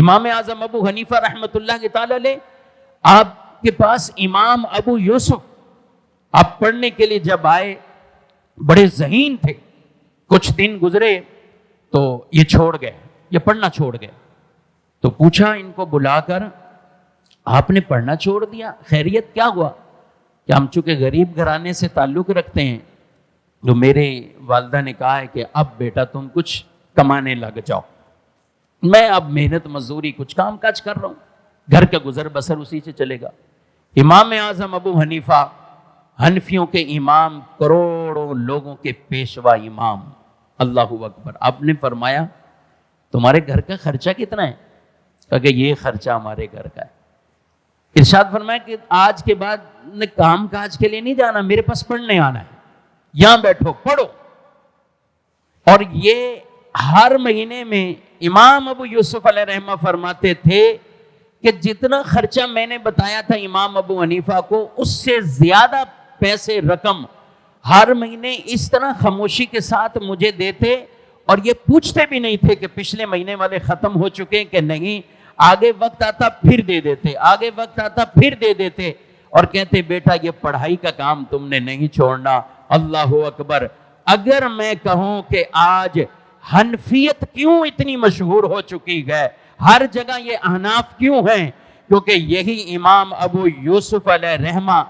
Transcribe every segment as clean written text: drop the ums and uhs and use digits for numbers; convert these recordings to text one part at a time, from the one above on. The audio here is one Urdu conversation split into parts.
امام اعظم ابو حنیفہ رحمۃ اللہ تعالی علیہ، آپ کے پاس امام ابو یوسف آپ پڑھنے کے لیے جب آئے، بڑے ذہین تھے. کچھ دن گزرے تو یہ چھوڑ گئے، یہ پڑھنا چھوڑ گئے. تو پوچھا ان کو بلا کر، آپ نے پڑھنا چھوڑ دیا، خیریت کیا ہوا؟ کہ ہم چونکہ غریب گھرانے سے تعلق رکھتے ہیں، تو میرے والدہ نے کہا ہے کہ اب بیٹا تم کچھ کمانے لگ جاؤ. میں اب محنت مزدوری کچھ کام کاج کر رہا ہوں، گھر کا گزر بسر اسی سے چلے گا. امام اعظم ابو حنیفہ، حنفیوں کے امام، کروڑوں لوگوں کے پیشوا امام، اللہ اکبر. آپ نے فرمایا تمہارے گھر کا خرچہ کتنا ہے؟ کہا کہ یہ خرچہ ہمارے گھر کا ہے. ارشاد فرمایا کہ آج کے بعد کام کاج کے لیے نہیں جانا، میرے پاس پڑھنے آنا ہے، یہاں بیٹھو پڑھو. اور یہ ہر مہینے میں امام ابو یوسف علیہ رحمہ فرماتے تھے کہ جتنا خرچہ میں نے بتایا تھا امام ابو حنیفہ کو، اس سے زیادہ پیسے رقم ہر مہینے اس طرح خاموشی کے ساتھ مجھے دیتے، اور یہ پوچھتے بھی نہیں تھے کہ پچھلے مہینے والے ختم ہو چکے کہ نہیں. آگے وقت آتا پھر دے دیتے، آگے وقت آتا پھر دے دیتے، اور کہتے بیٹا یہ پڑھائی کا کام تم نے نہیں چھوڑنا. اللہ اکبر. اگر میں کہوں کہ آج حنفیت کیوں اتنی مشہور ہو چکی ہے، ہر جگہ یہ احناف کیوں ہیں، کیونکہ یہی امام ابو یوسف علیہ رحمہ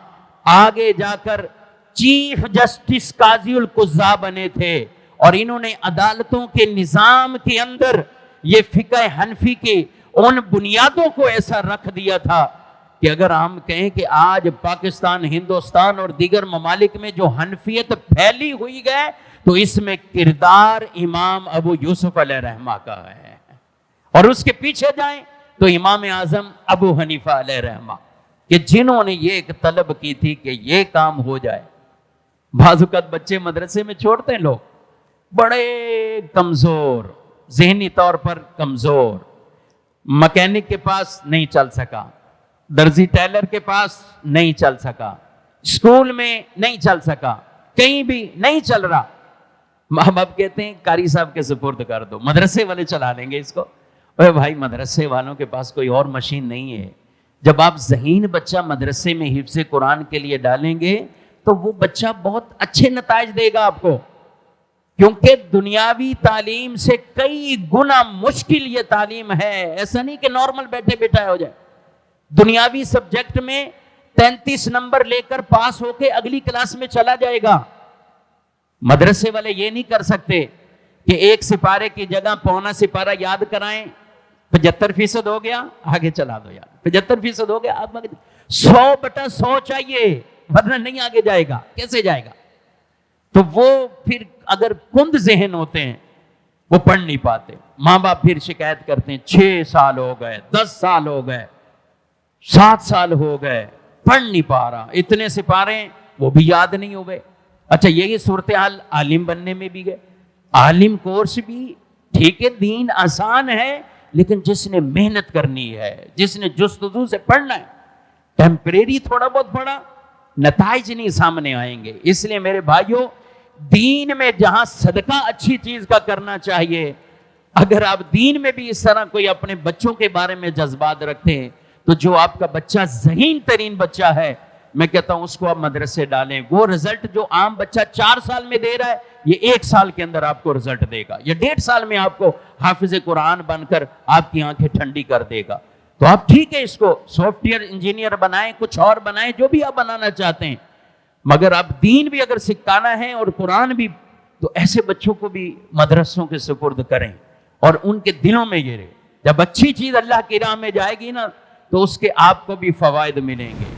آگے جا کر چیف جسٹس قاضی القضاء بنے تھے، اور انہوں نے عدالتوں کے نظام کے اندر یہ فقہ حنفی کی ان بنیادوں کو ایسا رکھ دیا تھا کہ اگر ہم کہیں کہ آج پاکستان، ہندوستان اور دیگر ممالک میں جو حنفیت پھیلی ہوئی ہے، تو اس میں کردار امام ابو یوسف علیہ رحمہ کا ہے. اور اس کے پیچھے جائیں تو امام اعظم ابو حنیفہ علیہ رحمہ، کہ جنہوں نے یہ ایک طلب کی تھی کہ یہ کام ہو جائے. بعض اوقات بچے مدرسے میں چھوڑتے ہیں، لوگ بڑے کمزور، ذہنی طور پر کمزور، مکینک کے پاس نہیں چل سکا، درزی ٹیلر کے پاس نہیں چل سکا، اسکول میں نہیں چل سکا، کہیں بھی نہیں چل رہا. ماں باپ کہتے ہیں قاری صاحب کے سپرد کر دو، مدرسے والے چلا لیں گے اس کو. اے بھائی، مدرسے والوں کے پاس کوئی اور مشین نہیں ہے. جب آپ ذہین بچہ مدرسے میں حفظ قرآن کے لیے ڈالیں گے تو وہ بچہ بہت اچھے نتائج دے گا آپ کو، کیونکہ دنیاوی تعلیم سے کئی گنا مشکل یہ تعلیم ہے. ایسا نہیں کہ نارمل بیٹھے بیٹھا ہو جائے. دنیاوی سبجیکٹ میں 33 نمبر لے کر پاس ہو کے اگلی کلاس میں چلا جائے گا. مدرسے والے یہ نہیں کر سکتے کہ ایک سپارے کی جگہ پونا سپارہ یاد کرائیں، 75% ہو گیا آگے چلا دو، یار 75% ہو گیا، آپ 100/100 چاہیے، ورنہ نہیں آگے جائے گا. کیسے جائے گا؟ تو وہ پھر اگر کند ذہن ہوتے ہیں وہ پڑھ نہیں پاتے. ماں باپ پھر شکایت کرتے ہیں 6 سال ہو گئے، 10 سال ہو گئے، 7 سال ہو گئے، پڑھ نہیں پا رہا، اتنے سپارے وہ بھی یاد نہیں ہو گئے. اچھا، یہی صورتحال عالم بننے میں بھی گئے. عالم کورس بھی ٹھیک ہے، دین آسان ہے، لیکن جس نے محنت کرنی ہے، جس نے جستجو سے پڑھنا ہے، ٹیمپریری تھوڑا بہت پڑھا، نتائج نہیں سامنے آئیں گے. اس لیے میرے بھائیوں، دین میں جہاں صدقہ اچھی چیز کا کرنا چاہیے، اگر آپ دین میں بھی اس طرح کوئی اپنے بچوں کے بارے میں جذبات رکھتے ہیں، تو جو آپ کا بچہ ذہین ترین بچہ ہے، میں کہتا ہوں اس کو آپ مدرسے ڈالیں. وہ رزلٹ جو عام بچہ 4 سال میں دے رہا ہے، یہ 1 سال کے اندر آپ کو رزلٹ دے گا. یہ 1.5 سال میں آپ کو حافظ قرآن بن کر آپ کی آنکھیں ٹھنڈی کر دے گا. تو آپ ٹھیک ہے، اس کو سافٹ ویئر انجینئر بنائیں، کچھ اور بنائیں، جو بھی آپ بنانا چاہتے ہیں، مگر آپ دین بھی اگر سکھانا ہے اور قرآن بھی، تو ایسے بچوں کو بھی مدرسوں کے سپرد کریں، اور ان کے دلوں میں یہ رہے. جب اچھی چیز اللہ کی راہ میں جائے گی نا، تو اس کے آپ کو بھی فوائد ملیں گے.